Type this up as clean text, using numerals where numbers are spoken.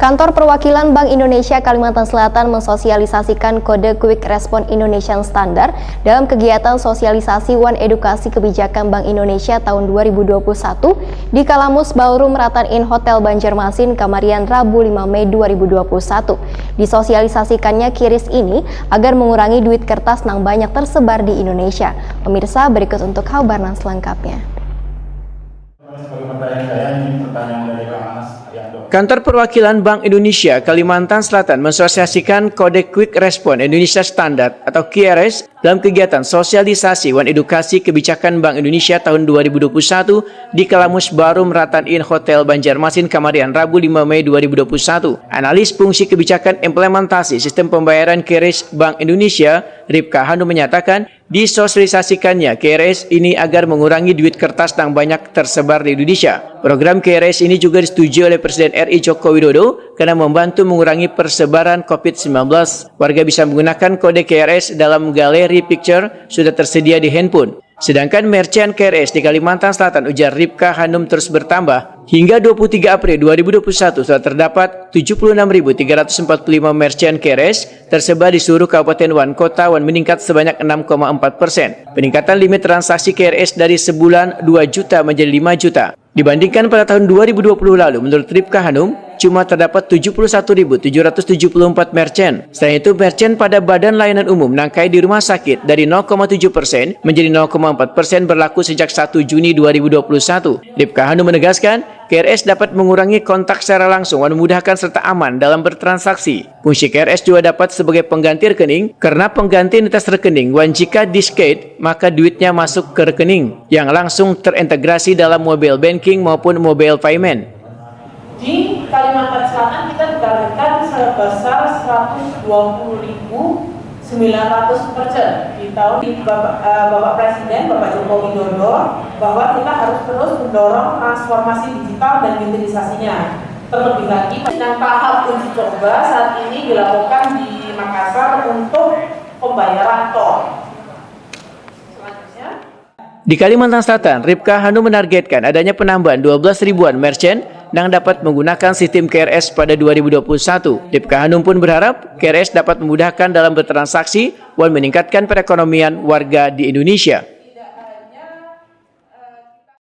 Kantor Perwakilan Bank Indonesia Kalimantan Selatan mensosialisasikan kode Quick Response Indonesian Standard dalam kegiatan sosialisasi One Edukasi Kebijakan Bank Indonesia tahun 2021 di Kalamus Ballroom Ratan Inn Hotel Banjarmasin, Kamarian, Rabu 5 Mei 2021. Disosialisasikannya QRIS ini agar mengurangi duit kertas yang banyak tersebar di Indonesia. Pemirsa, berikut untuk kabar selengkapnya. Kantor Perwakilan Bank Indonesia Kalimantan Selatan mensosialisasikan kode Quick Response Indonesia Standard atau QRS dalam kegiatan sosialisasi One Edukasi Kebijakan Bank Indonesia tahun 2021 di Kalamus Ballroom Ratan Inn Hotel Banjarmasin, Kamarian, Rabu 5 Mei 2021. Analis fungsi kebijakan implementasi sistem pembayaran QRS Bank Indonesia, Ripka Hanum, menyatakan disosialisasikannya QRS ini agar mengurangi duit kertas yang banyak tersebar di Indonesia. Program QRS ini juga disetujui oleh Presiden RI Joko Widodo karena membantu mengurangi persebaran COVID-19. Warga bisa menggunakan kode QRS dalam galeri picture sudah tersedia di handphone. Sedangkan merchant QRS di Kalimantan Selatan, ujar Ripka Hanum, terus bertambah. Hingga 23 April 2021 sudah terdapat 76.345 merchant QRS tersebar di seluruh kabupaten Wan Kota Wan, meningkat sebanyak 6,4%. Peningkatan limit transaksi QRS dari sebulan 2 juta menjadi 5 juta. Dibandingkan pada tahun 2020 lalu, menurut Ripka Hanum, cuma terdapat 71.774 merchant. Selain itu, merchant pada badan layanan umum nangkai di rumah sakit dari 0,7% menjadi 0,4% berlaku sejak 1 Juni 2021. Ripka Hanum menegaskan, QRS dapat mengurangi kontak secara langsung dan memudahkan serta aman dalam bertransaksi. Fungsi QRS juga dapat sebagai pengganti rekening karena pengganti identitas rekening jika diskade, maka duitnya masuk ke rekening yang langsung terintegrasi dalam mobile banking maupun mobile payment. Di Kalimantan Selatan kita ditargetkan sebesar 120.900 merchant di tahun Bapak Presiden, Bapak Joko Widodo, bahwa kita harus terus mendorong transformasi digital dan digitalisasinya. Terlebih lagi, yang tahap uji coba saat ini dilakukan di Makassar untuk pembayaran tol. Selanjutnya, di Kalimantan Selatan, Ripka Hanum menargetkan adanya penambahan 12 ribuan merchant yang dapat menggunakan sistem QRS pada 2021. Ripka Hanum pun berharap QRS dapat memudahkan dalam bertransaksi dan meningkatkan perekonomian warga di Indonesia.